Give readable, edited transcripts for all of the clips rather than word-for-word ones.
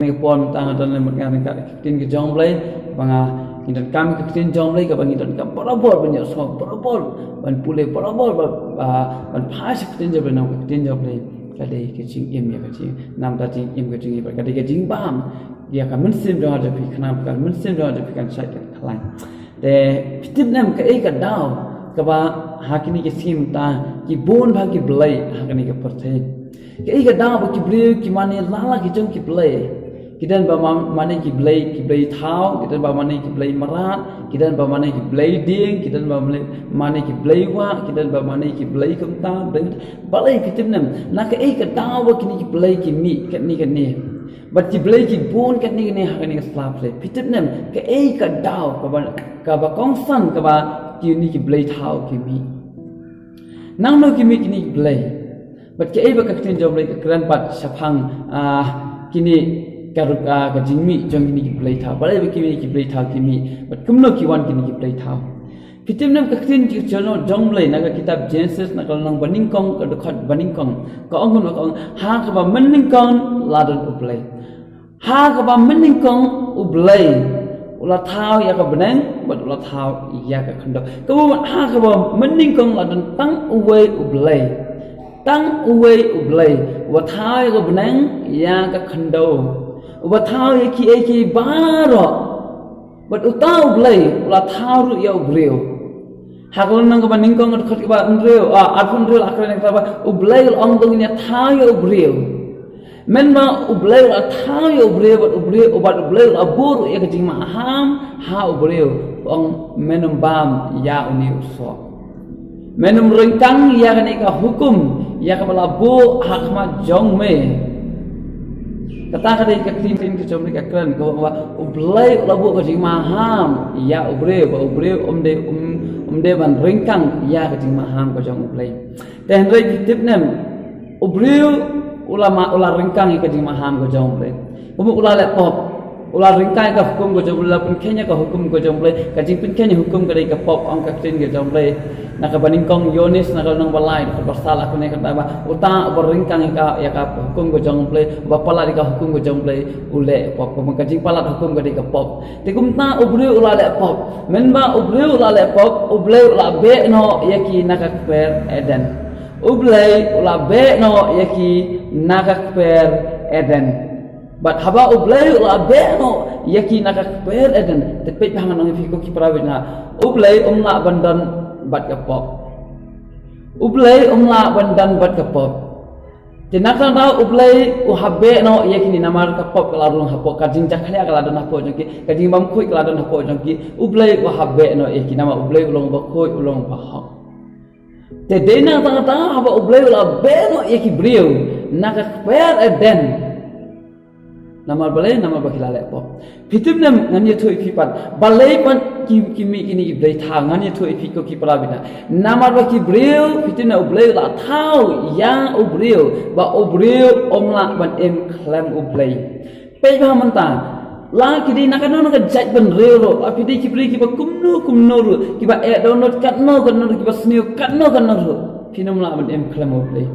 pon tang dan lemot ngan ka tin ke jong blai banga ngidan kam ke tin jong blai ka bang ngidan kam parabor banyak so parabor ban pule parabor ban phas tin job na tin job blai ka dei ke ching im ya ka ching nam ta ching im ke ching ba ka dei ke ching bam ya ka mun sim dong ada pi khnam ka mun sim dong ada pi kan sai ka khlai de pitip nam ka e ka daw ka ba hakini ke sim ta ki bon bha ki blai hakini ke perthe ke e ka daw ba ki blai ki mane lala ki jong ki blai kidan ba mane ki blai thau kidan ba mane ki blai marat kidan ba mane ki blai ding kidan ba mane ki blai wa kidan ba mane ki blai kumta balai kitip nam na ka ei ka daw kini ki blai ki mi kat ni bat ki blai ki bon kat ni ha ni ka slap le kitip nam ka ei ka daw ka ba kong san ka ba ki ni ki blai thau ki mi nang no ki mi kini ki blai bat ka ei ba ka tin job blai ka kran pat saphang kini karuka ka jingmi jong kini ki play tha balai ki ki play tha kimi but kumno ki wan kini ki play tha kitim nam ka tin ki chono jong blai na ka kitab Genesis na kal nang baning kong ka dokhat baning kong ka ong ka ong ha ka ba maning kong ladon u play ha ka ba maning kong u blai ula thau ya ka benang but ula thau ya ka khando ka ba ha ka ba maning kong ladon tang uwe u blai tang uwe u blai wa thau ya ka benang ya ka khando ubat thau ye ki baro but utau blai ula thau ru ya ubreu hakon nang ba ningkong at khot ba unreu arfun reu akren ka ba ublai ong dong ni thau ya ubreu menma ublai ula thau ya ubreu but ubreu ubat ublai abur ya kajing ma ham ha ubreu ong menum bam ya uni uso menum rengkang ya kan ka hukum ya ka bala bo hakma jong me kata kadai ka tin ke chomri ka kran ko wa ublai labu ka jing maham ya ubre umde ban ringkang ya ka jing maham ko jong ublai ten rei tip nem ubre ula ringkang ka jing maham ko jong ublai ula le pop ula ringkang ka hukum ko jong ublai pun kenya ka hukum ko jong ublai ka jing pun kenya hukum ka dai ka pop ong ka tin ke jong ublai na ka baning kong Yonis na ka nang balai ka pasal aku ne ka ba uta beringkang ka ya ka hukum ko jong play ba pala di ka hukum ko jong play ule pop ko ka jing pala hukum ka di ka pop ti kum ta ubre ula le pop men ba ubre ula le pop uble ula be no yaki na ka per eden uble ula be no yaki na ka per eden but haba uble ula be no yaki na ka per eden te pe hangan ang fi ko ki prawe na uble umla bandan bat kapop ublai umla bandan bat kapop tinakang tau ublai uhabe no yakini namar kapop kalarung hapo kajing jakhlya kaladon hapo jongki kajing bam khoi kaladon hapo jongki ublai uhabe no yakini nama ublai ulong ba khoi ulong ba ha te dena tang haba ublai ula be no yaki brio naka per eden namar balai namar bakila lepo pitip nam ngani thoi pipat balai pan kimi kini blai tha ngani thoi pi ko ki parabina namar ba ki breu pitip na ublai la thau ya ubreu ba ubreu omla ban em klam ublai pe ba manta la ki di nakano na jaj ban reu ro apidi ki breu ki ba kumno ro ki ba e download katno ki ba sneo katno ro pinom la ban em klam ublai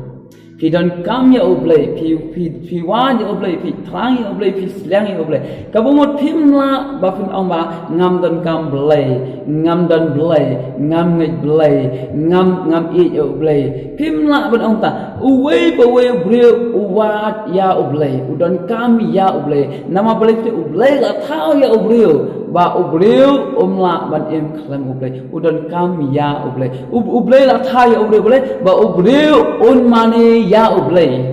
pi don kam ya ublai pi wan ya ublai pi trang ya ublai pi slang ya ublai kabumot phim la ba phim ong ba ngam don kam blai ngam don blai ngam ngai blai ngam e ya ublai phim la ban ong ta uwei ba we breu uwat ya ublai udon kam ya ublai nama blai pi ublai la thau ya ubreu ba ubreu umla ban em klam ublai udon kam ya ublai ublai la thau ya ubreu ba ubreu un mane ya ublai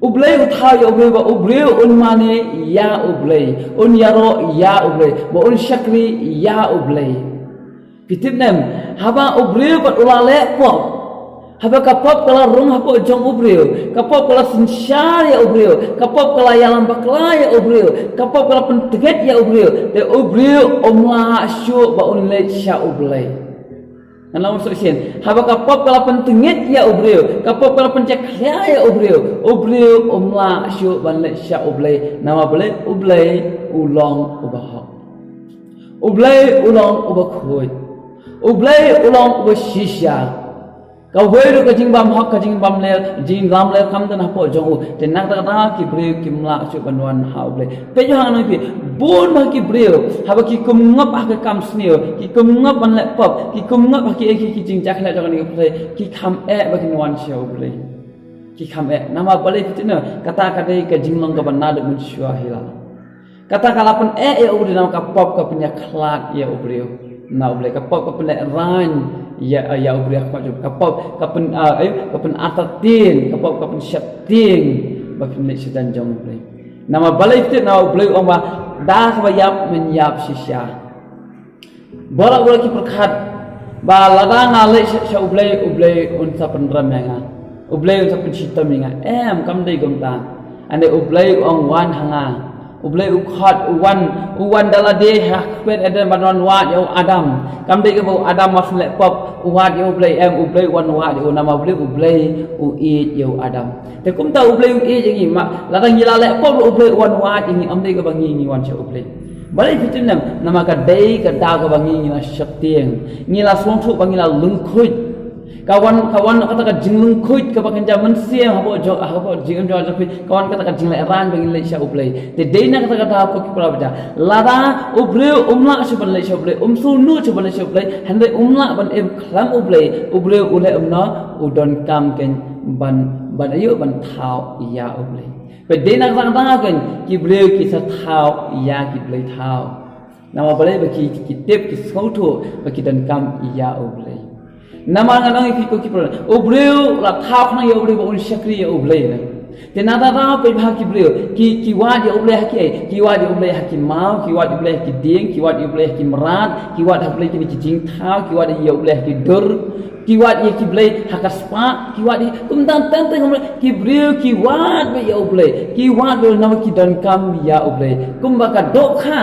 uthau ya ublai ba ublai un mane ya ublai un yaro ya ublai ba un shakri ya ublai pitip nem haba ublai ba ulale pop haba kapop kala rung hapo jong ublai kapop kala sinsyar ya ublai kapop kala yalan bakla ya ublai kapop kala penteget ya ublai de ublai umla syu ba un le sya ublai Alam solution. Haba kapop kala pentengit ya ubreu, kapop kala penceklia ya ubreu umla syu ban le sya ublai, nama boleh ublai ulong ubah. Ublai ulong ubah khoi. Ublai ulong ubah shisha. kau boleh ke jing bam hak ke jing bam le jing lam le kam tan hapo jong te nak ta ki breu ki mla chu banwan ha ble pe jo hang no pi bon ma ki breu ha ba ki kum ngap ha ke kam sneo ki kum ngap ban le pop ki kum ngap ha ki jing jak le jong ni ple ki kham e ba ki nwan shau ble ki kham e nama bale fitina kata kata ke jing long ka ban na de mun shua hila kata kalapan ubre nama ka pop ka punya klat ya ubreu na uble ka pop ka punya ran ya ubre ka pop ka pen ka pen atatin ka pop ka pen syapting ba pen sedan jong uble nama balai fit na uble oma dah ka yap menyap sisya bola ki perkhat ba ladang ale sya uble unsa penram nga uble unsa pen sitam nga kam dei gom ta ane uble ong wan hanga ublay ukhat uwan dalade hakpet ada banon wat yo adam kamde ke bau adam masle pop wat yo ublay ublay wan wat yo nama ublay uit yo adam te kum ta ublay uit jingi ma ladang gila le pop ublay wan wat jingi amde ke bangi ni wan cha ublay balai fitin nama ka dei ka da ka bangi ni na syaktieng ngila songthu bangila lungkhut kawan kata ka jinglung khut ka bakan jaman siam hapo jingam jo kawan kata ka jinglai ran bangin le sha ublai te deina kata ka ko ki pura baja lada ublai umla chuban le sha ublai umsu nu chuban le sha ublai hande umla ban em khlam ublai ule umna udon kam ken ban ayo ban thau ya ublai pe deina kata kan ki ublai ki sa thau ya ki ublai thau nama balai baki ki tip ki sautu baki dan kam ya ublai nama nganang ikiko kipro ubreu la thap na yo ubreu un shakri yo ublei te nada ra pe bha kibreu ki wa di ublei haki ki wa di ublei haki mau ki wa di ublei haki ding ki wa di ublei haki merat ki wa di ublei ki jing thau ki wa di yo ublei haki dur ki wa di ublei hakaspa ki wa di kum tan tan kibreu ki wa be yo ublei ki wa do nama ki dan kam ya ublei kum baka dokha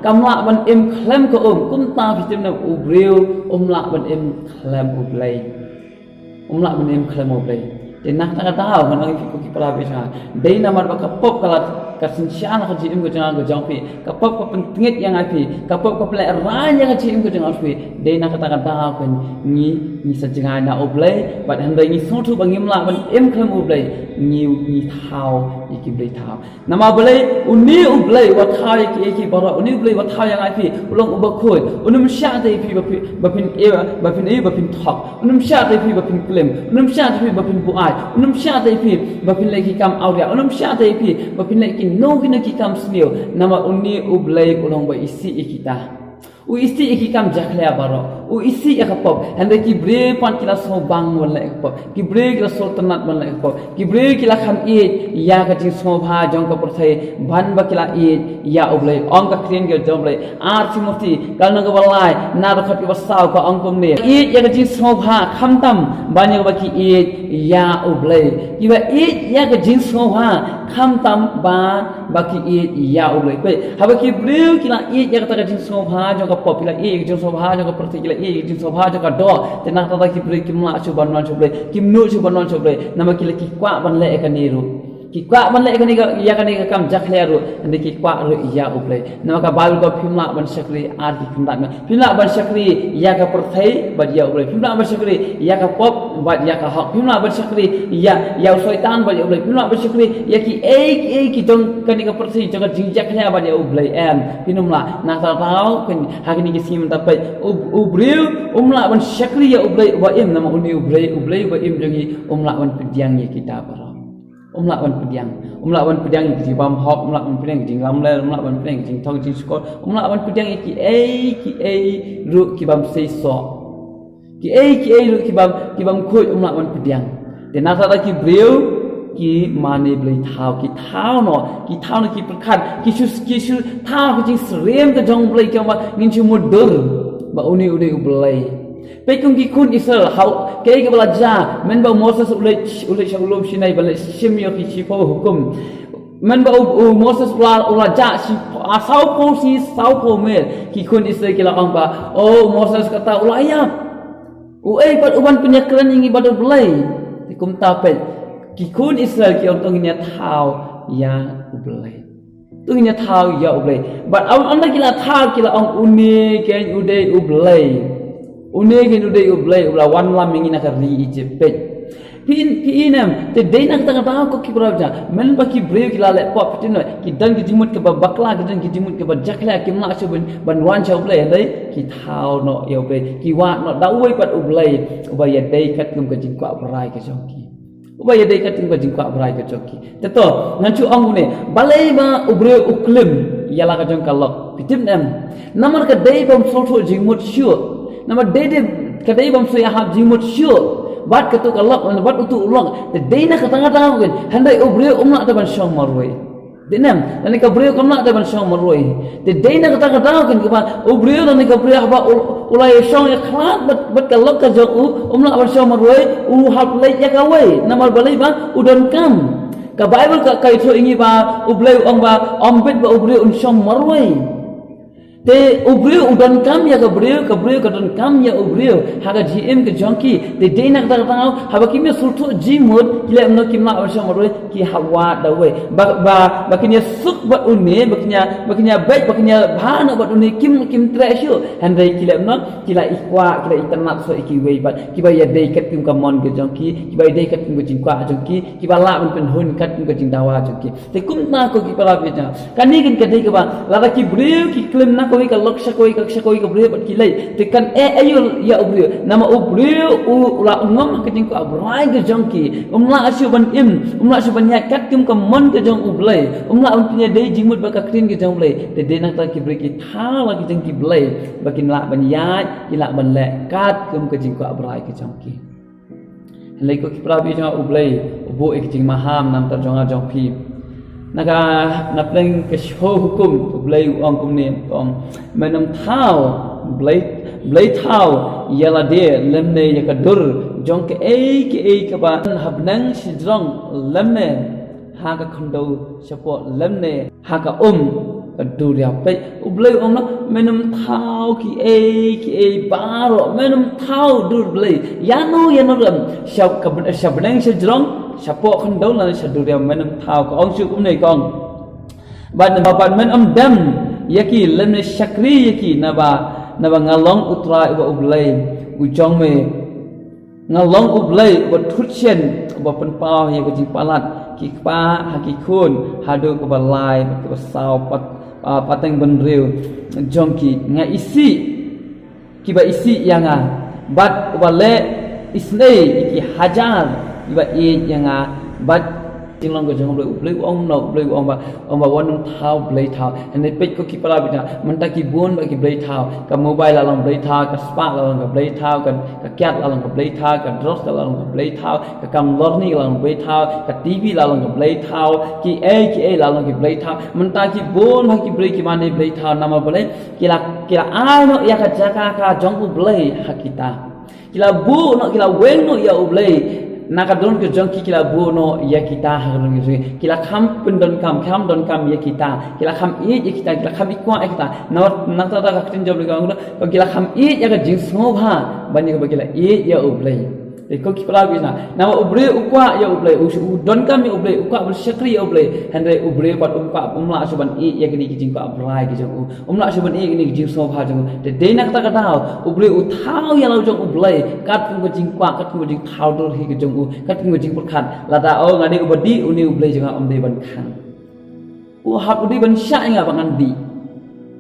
kamla ban em klem ko kum ta fitim na ubreu umla ban em klem ublei umla ban em klem ublei te nak ta tahu man ang ki pala bisa dei na mar ka pop kala ka sinsian ka jim ko jang pi ka pop ka pentingit yang api ka pop ka pla ran yang jim ko jang api dei na kata tahu kan ni sajenga na ublei bat handai ni sotu bangimla ban em klem ublei ni thau iki blei thau nama blei uni ublei wa thau iki bara uni ublei wa thau yang api ulong ubakhoi unum sya dei pi bapin thok unum sya dei pi bapin klem unum sya dei pi bapin buai unum sya dei pi bapin leki kam auria unum sya dei pi bapin leki no gina ki kam snio nama uni ublei ulong ba isi ikita isi iki kam jakhlea baro isi yakapop hande ki bre pan kila so bang mon la ekpop ki bre kila so tanat mon la ekpop ki bre kila kham e ya ka jing so bha jong ka porthai ban ba kila e ya oblei ong ka kren ge jomblei ar simoti kalna ga balai na ra khat ki basaw ka ong kom ne e ya ka jing so bha kham tam ban ya ba ki e ya oblei ki ba e ya ka jing so bha kham tam ba ki e ya oblei pe ha ba ki bre kila e ya ka jing so bha jong pop pila e jong so bha jong perti kila e jong so bha jong ka do tenang tata ki bre kim la chu ban non chu bre kim nu chu ban non chu bre nama kila ki kwa ban le ka ni ru ki kwa ban le ka ni ya ka ni ka kam jakhle ru ande ki kwa ru ya uble nama ka bal ko phimla ban shakri ar ki phimla ma phimla ban shakri ya ka perthai ba ya uble phimla ban shakri ya ka pop ba ya ka hak phimla ban shakri ya shaitan ba ya uble phimla ban shakri ya ki ki jong ka ni ka perthai jong ka jing jakhle ba ya uble em pinumla na ta tau kan hakini ki sim ta pai ubreu umla ban shakri ya uble ba em nama uni uble ba em jongi umla ban pidyang ya kita bara umla ban pidyang ki bam hop umla ban pidyang jing lam le umla ban pidyang jing thong jing skor umla ban pidyang ki ru ki bam sei so ki ru ki bam khoi umla ban pidyang de na ta ki breu ki mane blei thau no ki perkhat ki shu thau ki jing srem ta jong blei ka ma ngin chu modur ba uni ublei pekung ki kun isel hau ke ke belajar men ba Moses ulai shalom sinai bala sim yo ki sipo hukum men ba Moses ula ja si sau po mel ki kun isel ki lakang ba Moses kata ulayap pat uban punya keren ingi badu belai kum tapet ki kun Israel ki ontong nya thau ya ublei tungnya thau ya ublei but anda kila thau kila ong uni ken ude ublei Unegin uday ublay ubla one lam ingin akar ri Egypt. Pin te dena kita tahu ko ki berapa men ba ki breu ki lale pop tin ki dan ki jimut ke bakla ki dan ki jimut ke jakla ki ma chu ban wan chau ble dai ki thao no yo ble ki wa no dawai pat ublai ubaya dai kat kum ke jingkwa brai ke joki ubaya dai kat kum ke jingkwa brai ke joki te to ngan chu ong ne balai ba ubreu uklim yala ka jong kalok pitim em namar ka dai bam soto jimut shu namar dai ka dai bam so ya ha jimut shu bat ketuk Allah, bat utuk Allah. Dena ketengah-tengah kan, hendak ubreu umlah daban syam marwai. Denam, dan ika ubreu umlah daban syam marwai. Dena ketengah-tengah kan, kepa ubreu dan ika ubreu apa ulai syam ya kelat bat kalau kerja umlah daban syam marwai, hal lay ya kawai. Namar balai ba udan kam. Ka Bible ka itu ingi ba ubreu ba ombet ba ubreu syam marwai. Te ubreu udan kam ya ka breu dan kam ya ubreu haga GM ke jongki te dena kata kata haba kimya sulto jimut kila amno kimla awsha marwe ki hawa dawe ba kinya suk ba une bakinya baik bakinya bhana ba une kim tresho handai kila amno kila ikwa kila itanat so iki wei ba kiba ya dei kat kim kamon ke jongki kiba dei kat kim jingkwa jongki kiba la ban pen hun kat kim jingdawa jongki te kum na ko ki para beja kani kin kadai ke ba la ki breu ki klem na koi ka laksha koi ka breu bat kilai tekan ayo ya ubreu nama ubreu ula ngam ke jingko abrai ke jongki umla asyu ban umla asyu ban yakat kum mon ke jong ublai umla punya dei jimut ba ka krin ke jong blai te dei nak ta ki breu ki tha la ki jong ki blai bakin la ban yat ki la ban le kat kum ke jingko abrai ke jongki lai ko ki prabi jong ublai ubo ek jing maham nam ta jong jong pi naga napleng ke show hukum blai ong kum ne ong menam thao blai thao yala de lemne yakadur jong ke ke ba habnang sidrong lemne ha ka khondo chapo lemne ha ka duria pe blai ong na menam thao ki baro menam thao dur blai yano lam shabnang sidrong Siapa kendau lah seduria menam tahu ko ong syuk umnei kong ban bapan men dam yaki lemne syakri yaki naba ngalong utra iba ublai ujong me ngalong ublai ba thutchen ba penpau ya kajing palat ki pa haki kun hadu ko balai ko sau pateng benriu jongki nga isi kiba isi yanga bat ubale isnei iki hajar iba yang bat tinglang ko jong blai ong no blai ong ba wan thao blai thao ane pet ko ki pala bita manta ki bon ba ki blai thao ka mobile alang blai thao ka spark alang ka blai thao ka cat alang ka blai thao ka dross alang ka blai thao ka kam lorni alang blai thao ka TV alang ka blai thao ki alang ki blai thao manta ki bon ha ki blai ki mane blai thao nama boleh kila ai no ya ka jaka ka jong blai hakita kila bu no kila wen no ya blai nakadon ke jongki kila bono ya kita harun gitu kila kam pendon kam ya kita kila kam ya kita kila kam ikwa kita nata ka tin job ligang kila kam ya ka jing smobha bani ka kila ya ublai ko ki pala bina nama ublai ukwa ya ublai don kam ya ublai ukwa bul syakri ya ublai handai ublai pat ukwa umla suban ya gini jing ka abrai gitu umla suban gini jing smobha jong de denak ta kata ublai uthau ya lau jong ublai kat ko jing kwa kat ko jing thau dor hi jong kat ko jing purkhat lada o ngadi ubadi uni ublai jong amdei ban khan hak udi ban sya nga bangan di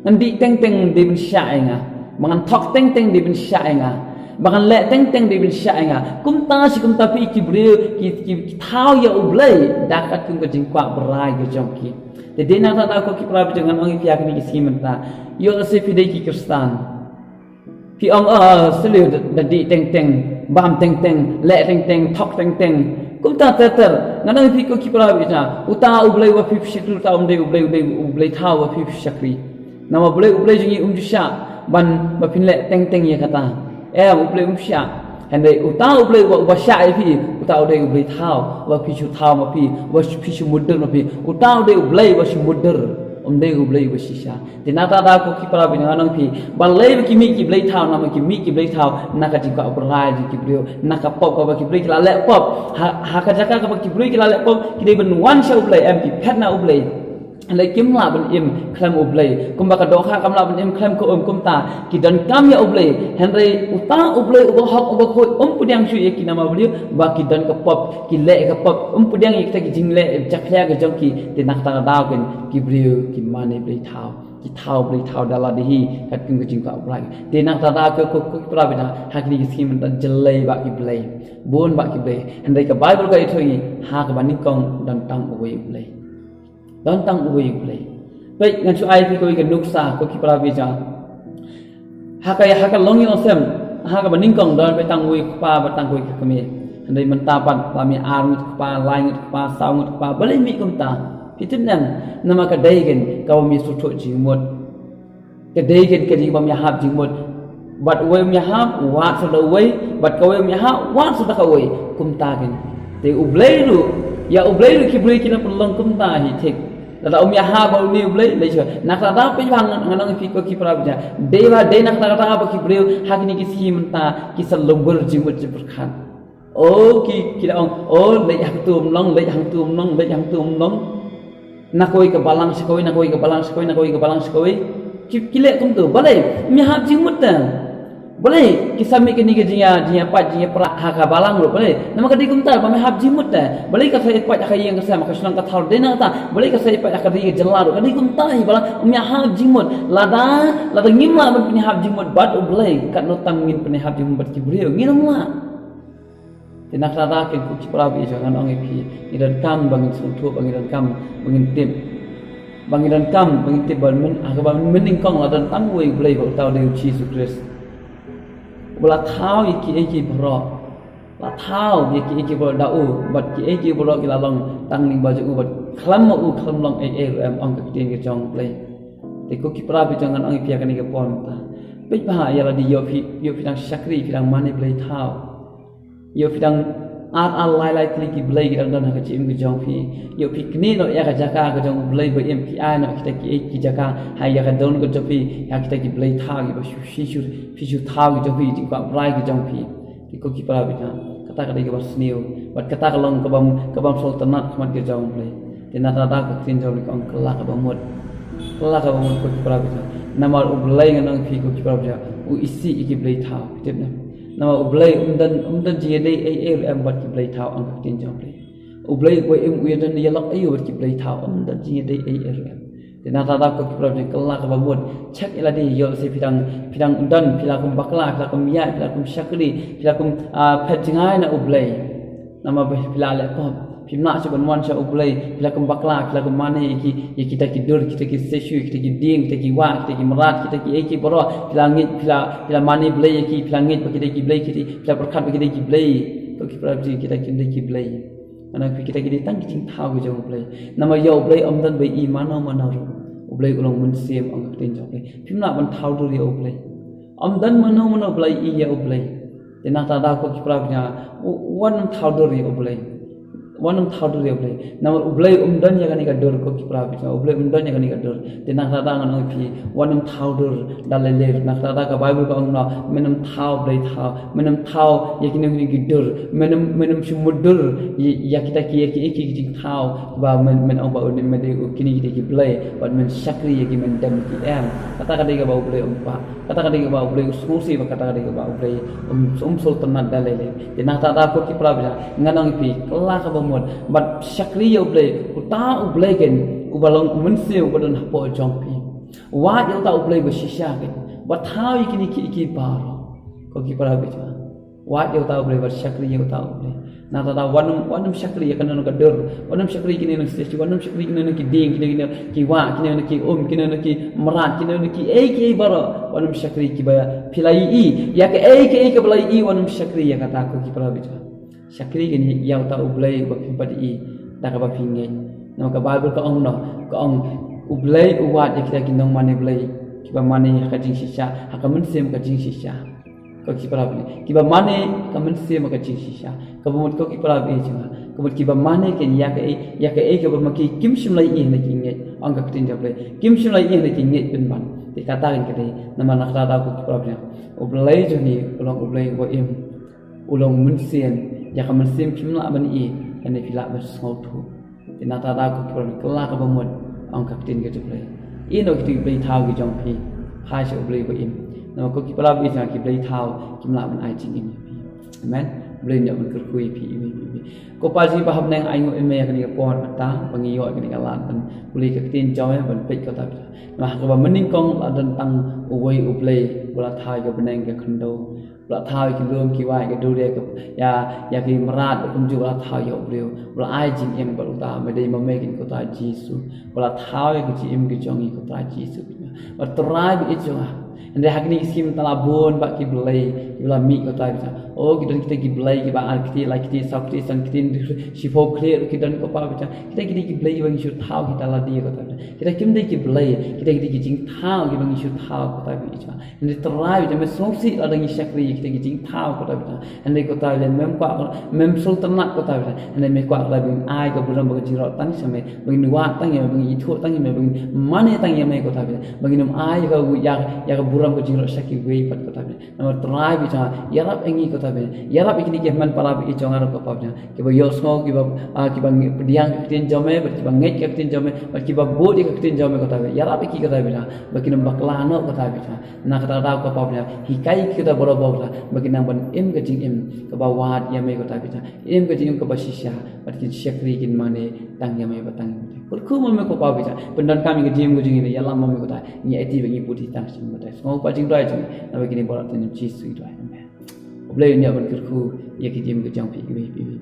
ngandi teng di ban sya nga bangan thok teng di ban sya nga bahkan le teng di bil sya'inga kumta pi ki breu ki thau ya ublai dakat kum ke jingkwa berai ke jongki de dena ta ko ki prabi dengan ong piak ni simenta yo se pi de ki kristan pi ong selu de teng bam teng le teng thok teng kumta teter nganang pi ko ki prabi na uta ublai wa pi shakri ta umde ublai thau wa pi shakri nama ublai jingi umjusha ban ba pin le teng ya kata ublai umsya handai uta ublai wa sya pi uta ublai ublai thau wa pichu thau ma pi wa pichu mudder ma pi uta ublai wa shi mudder umdai ublai wa shisha tinata da ko ki para binanang pi balai ki mi ki blai thau na ma ki mi ki blai thau naka ji ka abrai ji ki brio naka pop ba ki blai ki la le pop ha ka jaka ka ki blai ki la le pop ki dei ben wan sha ublai am ki phat na ublai lấy kiếm lại bên im khlam ublay kum baka do kha kam la bên im khlam ko kum ta ki dan kam ya ublay henry uta ublay uba hok uba khoi pudyang shu ye ki nama beliau ba ki dan ka pop ki le ka pop pudyang ye ta ki jing le chakya ga jong ki te nak ta daw ken ki beliau ki mane beli thao ki thao beli thao dala de hi kat kum jing ka ublay te nak ta daw ko pra bina hak ni ki sim dan jelai ba ki blay bon ba ki blay henry ka bible ka ithoi ha ka baning kong dan tam ublay dan tang uwi play baik ngan su ai ki ko ke nuksa ko ki pra bi ja haka long yo sem haka baning kong dan pe tang uwi pa ba tang uwi ka me andai man ta pan pa mi ar pa lai pa saw pa balai mi kum ta pitin nam nama ka dai gen ka mi su tho ji mot ka dai gen ka ji ba mi hab ji mot bat uwi mi hab wat sa da uwi bat ka uwi mi hab wat sa da ka uwi kum ta gen te ublay lu ya ublay lu ki bri ki na pun long kum ta hi thik Lada umya ha ba umi ublay lejo nak lada pe bang nganong fi ko ki pravja deva de nak lada ba ki breu hakini ki si menta ki salobur jimut jiburkhan o ki ong o le hang tum long le hang tum long le hang tum long nakoi ka balang sekoi nakoi ka balang sekoi nakoi ka balang sekoi ki le kum tu balai mi ha jimut ta boleh kisah mi kini ke dia pat dia pra ha balang lo boleh nama kadi kum ta ba me hab jimut ta boleh ka sai pat ka yang ka sama ka sulang ka thal dena ta boleh ka sai pat ka ri jelaro kadi kum ta hi bala mi hab jimut lada ngimla ban pini hab jimut bat boleh kat no tam ngin pini hab jimut bat ki brio nginamla tenak rada ke ku ci prabi jangan ong pi idan kam bangin suntu bangin kam bangin tip bangin kam bangin tip ban men aga ban mening kong ladan tam wei boleh ba tau de Jesus Christ bola thao iki bro la thao iki bro da u bat iki bro ki la long tang ning ba ju bat khlam long em ong ka tin ke jong play te ko ki pra bi jangan ong pia kan ke pon ta pe ba ya la di yo phi dang shakri phi dang mane play thao yo phi dang ar lai kli ki play ki dan ha ka chim ke jong phi yo phi kni no ya ka jaka ka jong play ba em pi ai na kita ki jaka ha ya ka don ko jopi ya kita ki play thao ki ba shu thao ki jopi ti ka play ki jong phi ti ko ki pra bi ta kata ka dei ka sneu bat kata ka long ka bam sultanat khmat ke jong play ti na ta ka tin jong ka ong kala ka ba mot ko ki pra bi ta nama ublay nganong phi ko ki pra bi u isi ki play thao ti na nama ublay umdan ji dei am bat ki play thao ang tin jong play ublay ko em uyan ya lak ayu bat ki play thao umdan ji dei am na ta ko ki pra bi kala ka ba mot chak ila di yo se pidang umdan pila kum bakla pila kum ya pila kum shakri pila kum phetngai na ublay nama pila le ko pimna se ban sa ublay pila kum bakla pila kum mane ki kita ki dur kita ki sesu kita ki ding kita ki wa kita ki merat kita ki boro pila ngit pila mane blay ki pila ngit pa kita ki blay kita pila perkhat pa kita ki blay ko ki pra bi kita ki blay ana kita ki tang ki ting thau ki jong blay nama yo blay omdan bai I manau ublay ulong mun sim ang tin jong blay pimna ban thau dur yo ublay omdan manau blay I ya ublay tena ta da ko ki pra bi wan thau dur yo ublay wanam thau dur yo ublay nama ublay umdan ya kan ka dur ko ki pra bi ublay umdan ya kan ka dur tena ta da ngan pi wanam thau dur dalale na ta da ka bible ko ang na menam thau blay thau menam thau ya ki dur menam sumudur ya kita ki thau ba men ang ba un men de kini ki blay but men shakri ya ki men dam ki am kata ka de ka ba ublay umpa kata ka de ka ba ublay susi ba kata ka de ka ba ublay sultanat dalale tena ta da ko ki pra bi nganong pi kala ka mot bat shakri yo ublay uta ublay gen ubalong munse ubadon hapo jong pi wa yo ta ublay ba shisha gen bat thau ikini ki bar ko ki para bi wa yo ta ublay ba shakri yo ta ublay na ta wanum shakri kan no ka dur wanum shakri kini no stage wanum shakri kini no ki ding kini ki wa kini no ki kini no ki marat kini no ki bar wanum shakri ki ba pilai I ya ke ka pilai I wanum shakri ya kata ko ki para bi shakri gini yang ta ublay ba pimpat I ta ka ba pinge no ka bible ka ong no ka ong ublay uwat ya kita ginong mane ublay ki ba mane ka jing shisha ha ka mun sem ka jing shisha ko ki para bi ki ba mane ka mun sem ka jing shisha ka ba mut ko ki para bi jing ka mut ki ba mane ken ya ka ka ba maki kim shim lai I na ki nge ong ka tin ja ublay kim shim lai I na ki nge pin ban te kata kan kete nama nak rada ko ki para bi ublay joni ulong ublay wa im ulong mun sem ya ka men sim pimla ban I kan ni pila ba sau tu tena ta da ko kala ka ba mot ông các tin cái chụp lấy in rồi thì play thao cái trong phi hai chỗ play của im nó có cái bao nhiêu cái play thao kim làm mình ai chính im amen play nhận mình cứ khui phi có bao nhiêu baham neng anh em cái này có một ta bằng nhiều cái này là mình play các tin cho em mình pick cái tập mà kalau mending kong là tentang uway uplay bola thai cái bên cái khăn đâu bola thai cái lương cái vài cái đồ đấy cái ya cái marat cũng juga bola thai cái uplay bola ai chính em bola ta mới đây mà mấy cái có tai Giêsu bola thai cái chỉ em cái trong cái có tai Giêsu và try bị itu anda hakni skim talabon bak kiblay kibla mi ko tai bisa oh kita kiblay ki ba kita like kita sakti san kita sifo clear kita ko pa bisa kita kiblay bang isu thau kita la dia ko tai kita kimdai kiblay kita jing thau ki bang isu thau ko tai bisa anda try bisa me soksi ada ngi sakri kita jing thau ko tai bisa anda ko tai len mem sultanat ko tai bisa anda me kwa la bing ai ko buram bang jiro tan samai bang nuwa tang ya bang itu tang ya bang mane tang ya me ko tai bisa bang num ai ko ya ko buram ko jiro sakki wei pat ko tai nomor try bisa yarap engi ko tai yarap ikini ke man para bi jongar ko pa ke ba yo smo ki ba diang tin jome ba ki ba ngai ke tin jome ba ki ba bodi ke tin jome ko tai yarap iki ko tai ba ki nam baklano ko tai na kata da ko pa hikai ki ta boro ba ba ki nam ban im ke jing im ko ba wat ya me ko tai im ke jing ko ba sisha ba ki shakri kin mane tang ya me ba tang ko mo me ko pa bisa pendan kami ke jim ko jing ni ya lam me ko tai ni ati ba ki budi tang sim ba tai smo pa jing dai jing na ba ki ni bora tin chi sui dai Boleh ni abang kerku, ya kita mungkin jam pergi.